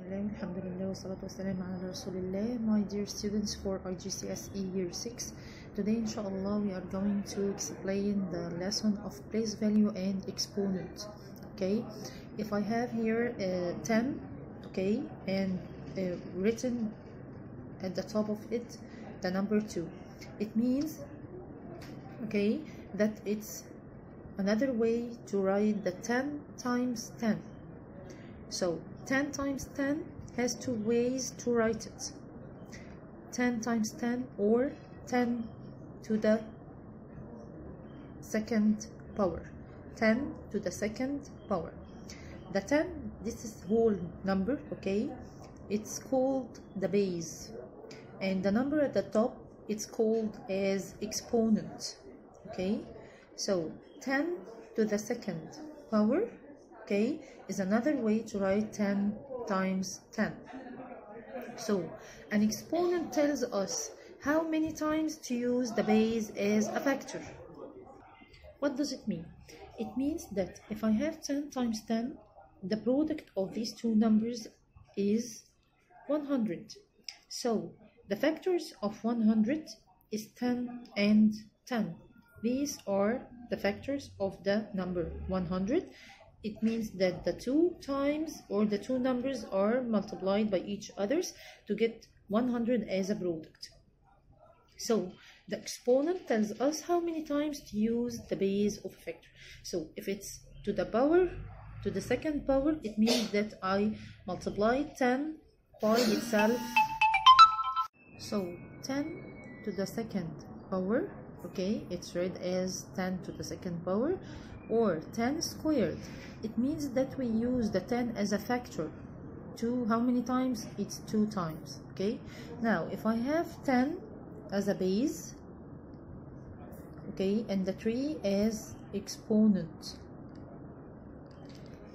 Bismillah, alhamdulillah, wassalatu wassalam ala rasulillah. My dear students for Igcse year 6, today inshallah we are going to explain the lesson of place value and exponent. Okay, if I have here 10, okay, and written at the top of it the number 2, it means, okay, that it's another way to write the 10 times 10. So 10 times 10 has two ways to write it: 10 times 10 or 10 to the second power. 10 to the second power. The 10, this is whole number, okay, it's called the base, and the number at the top, it's called as exponent. Okay, so 10 to the second power, okay, is another way to write 10 times 10. So an exponent tells us how many times to use the base as a factor. What does it mean? It means that if I have 10 times 10, the product of these two numbers is 100. So the factors of 100 is 10 and 10. These are the factors of the number 100. It means that the two times or the two numbers are multiplied by each others to get 100 as a product. So the exponent tells us how many times to use the base of a factor. So if it's to the power, to the second power, it means that I multiply 10 by itself. So 10 to the second power, okay, it's read as 10 to the second power, or 10 squared. It means that we use the 10 as a factor. To how many times? It's 2 times. Okay, now if I have 10 as a base, okay, and the 3 as exponent,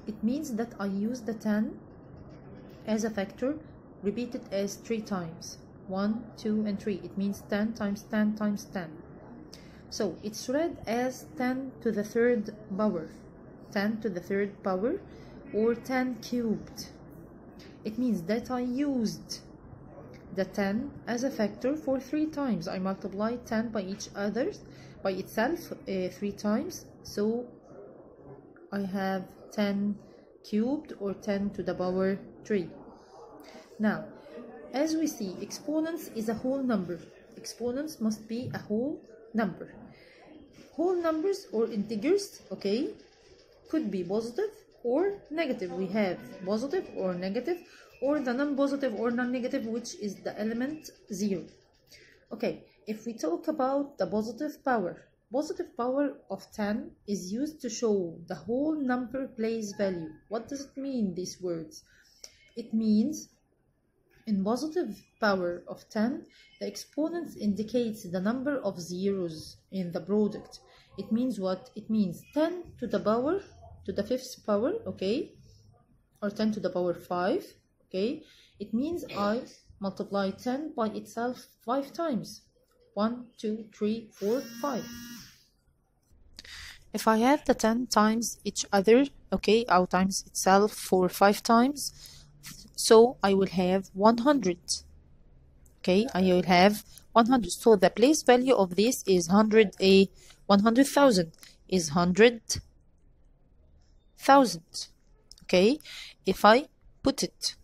it means that I use the 10 as a factor, repeat it as 3 times. 1, 2, and 3. It means 10 times 10 times 10. So it's read as 10 to the third power, 10 to the third power, or 10 cubed. It means that I used the 10 as a factor for 3 times. I multiply 10 by each other, by itself 3 times. So I have 10 cubed or 10 to the power 3. Now, as we see, exponents is a whole number. Exponents must be a whole number. Whole numbers or integers, okay, could be positive or negative. We have positive or negative, or the non-positive or non-negative, which is the element 0. Okay, if we talk about the positive power of 10 is used to show the whole number place value. What does it mean, these words? It means in positive power of 10, the exponent indicates the number of zeros in the product. It means what? It means 10 to the power, to the fifth power, okay, or 10 to the power 5, okay. It means I multiply 10 by itself 5 times. 1, 2, 3, 4, 5. If I have the 10 times each other, okay, or times itself for 5 times, so I will have 100. Okay, I will have 100. So the place value of this is 100,000 is 100,000. Okay, if I put it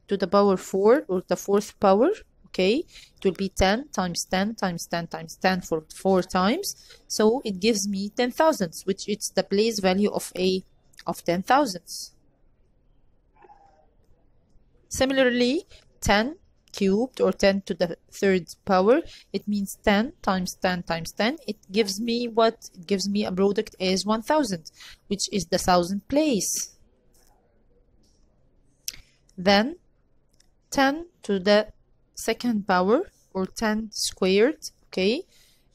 to the power 4 or the fourth power, okay, it will be 10 times 10 times 10 times 10 for 4 times. So it gives me 10,000, which is the place value of 10,000. Similarly, 10 cubed or 10 to the third power, it means 10 times 10 times 10. It gives me what? It gives me a product as 1,000, which is the 1,000th place. Then 10 to the second power or 10 squared, okay,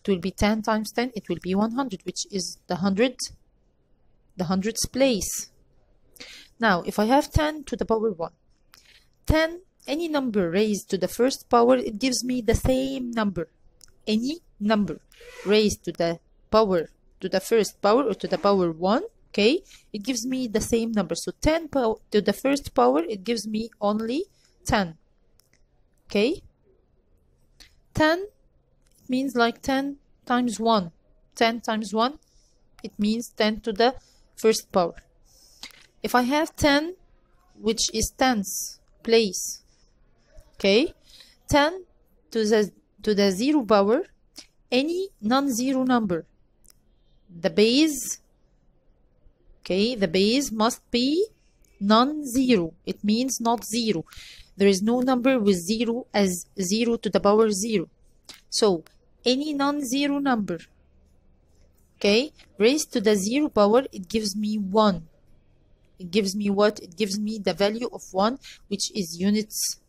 it will be 10 times 10, it will be 100, which is the 100th place. Now, if I have 10 to the power 1, 10, any number raised to the first power, it gives me the same number. Any number raised to the power, to the first power or to the power 1, okay, it gives me the same number. So 10 to the first power, it gives me only 10. Okay, 10 means like 10 times 1. 10 times 1, it means 10 to the first power. If I have 10, which is tens place, okay, 10 to the 0 power, any non-zero number, the base, okay, the base must be non-zero. It means not 0. There is no number with 0 as 0 to the power 0. So any non-zero number, okay, raised to the 0 power, it gives me 1. It gives me what? It gives me the value of 1, which is units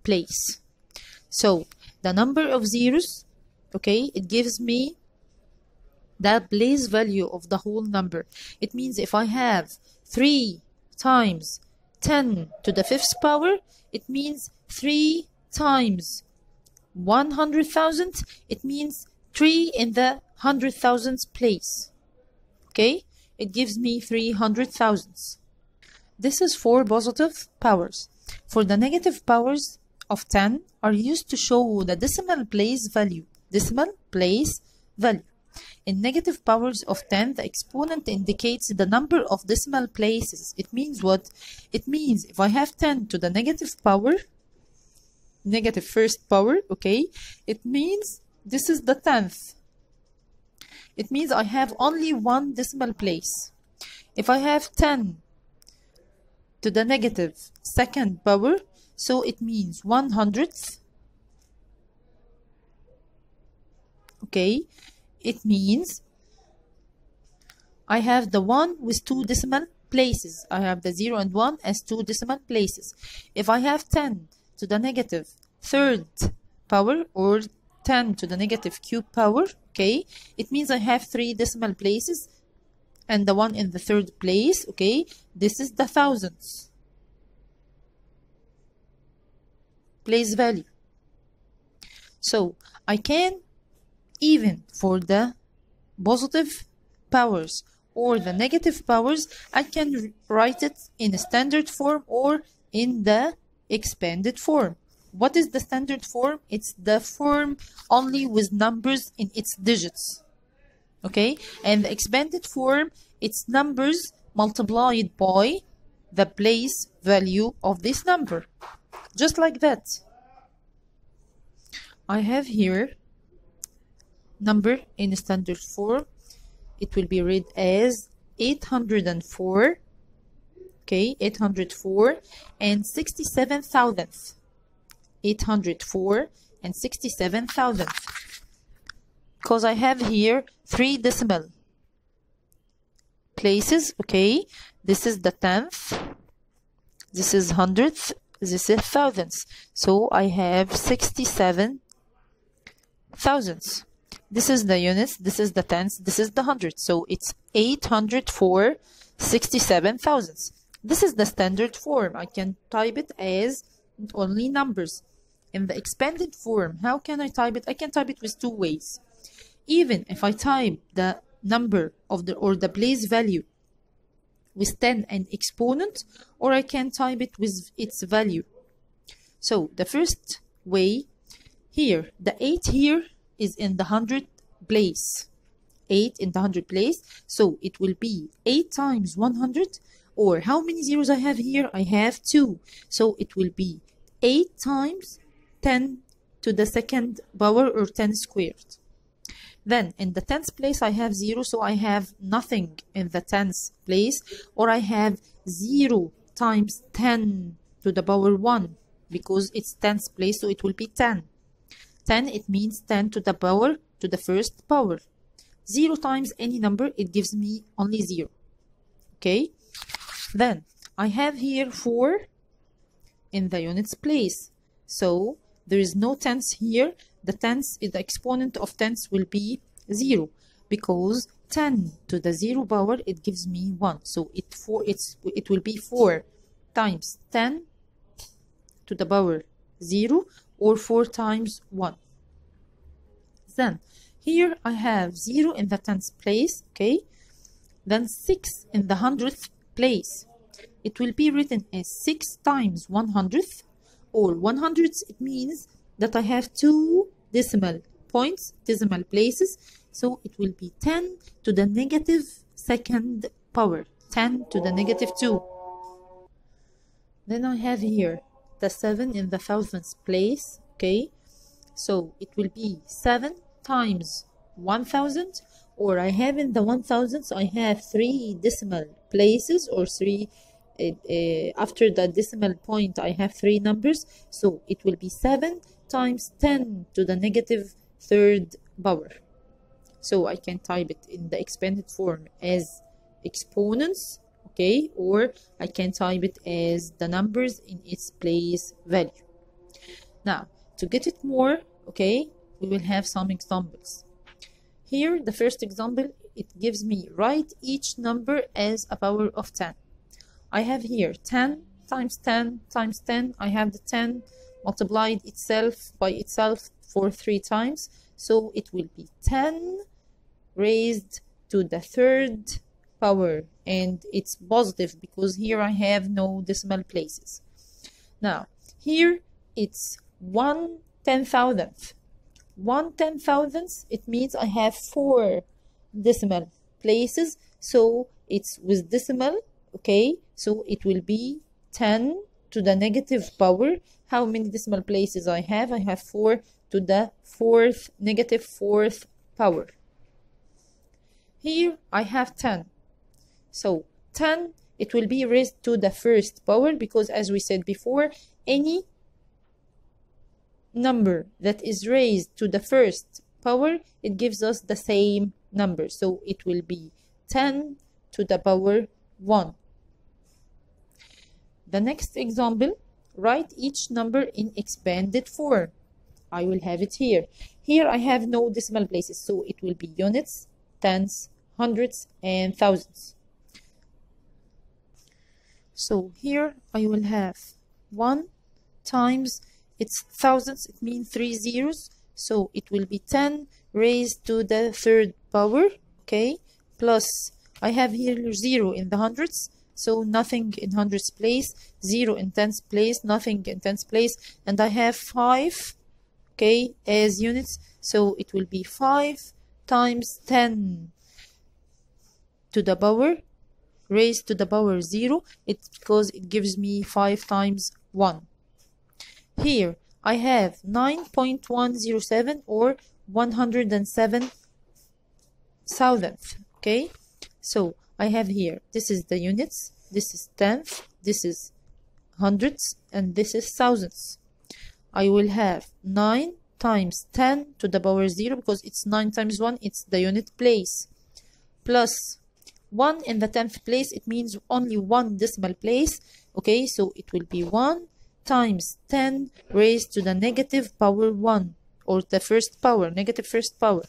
place. So the number of zeros, okay, it gives me the place value of the whole number. It means if I have 3 times 10 to the 5th power, it means 3 times 100,000, it means 3 in the 100,000th place. Okay, it gives me 300,000. This is for positive powers. For the negative powers of 10 are used to show the decimal place value. Decimal place value. In negative powers of 10, the exponent indicates the number of decimal places. It means what? It means if I have 10 to the negative power, negative first power, okay, it means this is the 10th. It means I have only one decimal place. If I have 10 to the negative second power, so it means 100th. Okay, it means I have the 1 with 2 decimal places. I have the 0 and 1 as 2 decimal places. If I have 10 to the negative third power or 10 to the negative cube power, okay, it means I have 3 decimal places and the 1 in the third place, okay, this is the thousands place value. So I can, even for the positive powers or the negative powers, I can write it in a standard form or in the expanded form. What is the standard form? It's the form only with numbers in its digits. Okay, and the expanded form, it's numbers multiplied by the place value of this number. Just like that. I have here number in standard form. It will be read as 804, okay, 804 and 67 thousandths. 804 and 67 thousandths. Because I have here 3 decimal places, okay, this is the 10th, this is hundredths, this is thousandths. So I have 67 thousandths. This is the units, this is the tenths, this is the hundredths. So it's 804 67 thousandths. This is the standard form. I can type it as only numbers. In the expanded form, how can I type it? I can type it with 2 ways. Even if I type the number of the place value with 10 and exponent, or I can type it with its value. So the first way, here, the 8 here is in the 100 place. 8 in the 100 place. So it will be 8 times 100, or how many zeros I have here? I have 2. So it will be 8 times 10 to the second power, or 10 squared. Then in the 10th place I have 0, so I have nothing in the 10th place, or I have 0 times 10 to the power 1, because it's 10th place, so it will be 10. 10, it means 10 to the power to the first power. 0 times any number, it gives me only 0. Okay, then I have here 4 in the units place, so there is no tenths here. The tenths, the exponent of tenths will be 0, because 10 to the 0 power, it gives me 1. So it will be 4 times 10 to the power 0, or 4 times 1. Then here I have 0 in the 10th place, okay, then 6 in the 100th place. It will be written as 6 times 100th, or 100th. It means that I have 2 decimal points, decimal places, so it will be 10 to the negative second power, 10 to the negative 2. Then I have here the 7 in the 1000th place, okay? So it will be 7 times 1000, or I have in the 1000s, I have 3 decimal places, or 3, after the decimal point, I have 3 numbers. So it will be 7 times 10 to the negative third power. So I can type it in the expanded form as exponents, okay, or I can type it as the numbers in its place value. Now, to get it more, okay, we will have some examples. Here, the first example, it gives me write each number as a power of 10. I have here 10 times 10 times 10. I have the 10 multiplied itself by itself for 3 times. So it will be 10 raised to the third power, and it's positive because here I have no decimal places. Now here it's 1/10,000th. 1/10,000th, it means I have 4 decimal places, so it's with decimal, okay, so it will be 10 to the negative power. How many decimal places I have? I have 4 to the negative fourth power. Here I have 10. So 10, it will be raised to the first power, because as we said before, any number that is raised to the first power, it gives us the same number. So it will be 10 to the power 1. The next example, write each number in expanded form. I will have it here. Here I have no decimal places, so it will be units, tens, hundreds, and thousands. So here I will have 1 times, it's thousands, it means 3 zeros, so it will be 10 raised to the third power, okay, plus I have here 0 in the hundreds, so nothing in hundreds place, 0 in tens place, nothing in tens place, and I have 5, okay, as units, so it will be 5 times 10 to the power raised to the power 0, it's because it gives me 5 times 1. Here I have 9.107, or 107,000th, okay, so I have here, this is the units, this is tenth, this is hundreds, and this is thousands. I will have 9 times 10 to the power 0, because it's 9 times 1, it's the unit place, plus 1 in the 10th place, it means only 1 decimal place, okay, so it will be 1 times 10 raised to the negative power 1, or the first power, negative first power,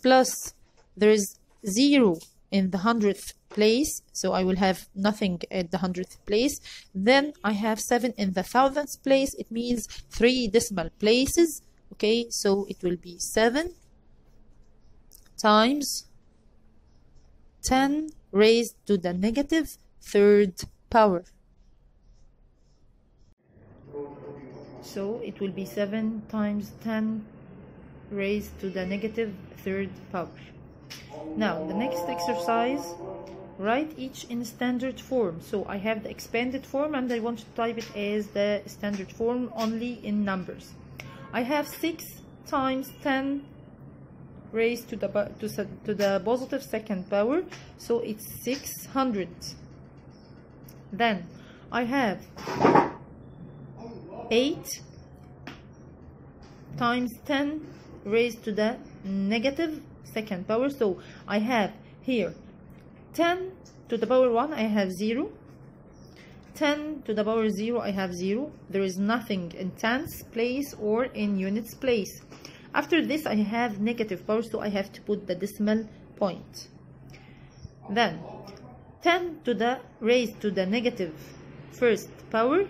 plus there is 0 in the 100th place, so I will have nothing at the 100th place. Then I have 7 in the 1000th place, it means 3 decimal places, okay, so it will be 7 times 10 raised to the negative third power. So it will be 7 times 10 raised to the negative third power. Now the next exercise, write each in standard form. So I have the expanded form and I want to type it as the standard form only in numbers. I have 6 times 10 raised to the positive second power, so it's 600. Then I have 8 times 10 raised to the negative second power, so I have here 10 to the power 1, I have 0. 10 to the power 0, I have 0. There is nothing in tens place or in units place. After this I have negative power, so I have to put the decimal point. Then 10 to the raised to the negative first power,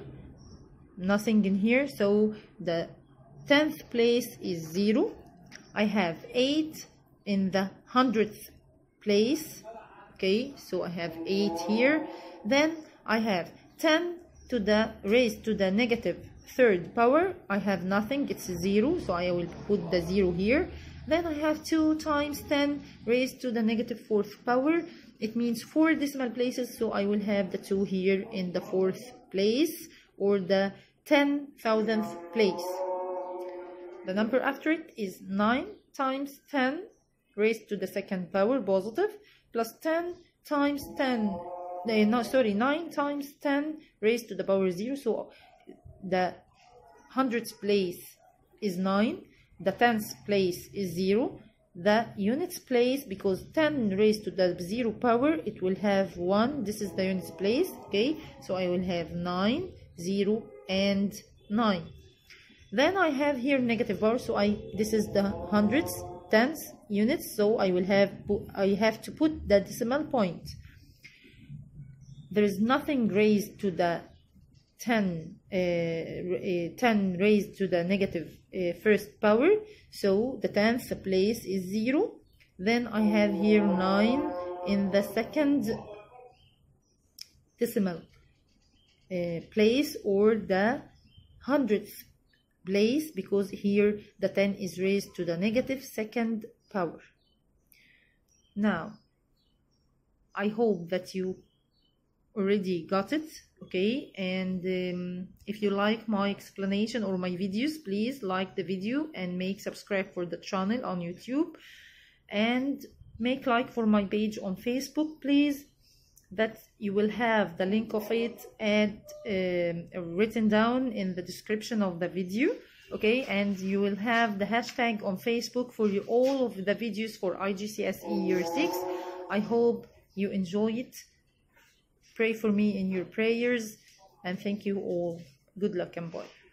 nothing in here, so the 10th place is 0. I have 8 in the 100th place, Okay, so I have 8 here. Then I have 10 to the raised to the negative third power. I have nothing, it's 0, so I will put the 0 here. Then I have 2 times 10 raised to the negative fourth power. It means 4 decimal places, so I will have the 2 here in the fourth place, or the 10,000th place. The number after it is 9 times 10 raised to the second power, positive, plus 10 times 10, 9 times 10 raised to the power 0. So the hundredths place is 9, the tenths place is 0, the units place, because 10 raised to the 0 power, it will have 1. This is the units place. Okay, so I will have 9, 0, and 9. Then I have here negative power, so this is the hundredths, tenths, units, so I have to put the decimal point. There is nothing raised to the 10 raised to the negative first power, so the tenth place is 0. Then I have here 9 in the second decimal place, or the hundredth place, because here the 10 is raised to the negative second power. Now, I hope that you already got it, okay? And if you like my explanation or my videos, please like the video and make subscribe for the channel on YouTube, and make like for my page on Facebook, please. That you will have the link of it and written down in the description of the video, okay? And you will have the hashtag on Facebook for all of the videos for IGCSE Year 6. I hope you enjoy it. Pray for me in your prayers, and thank you all. Good luck and bye.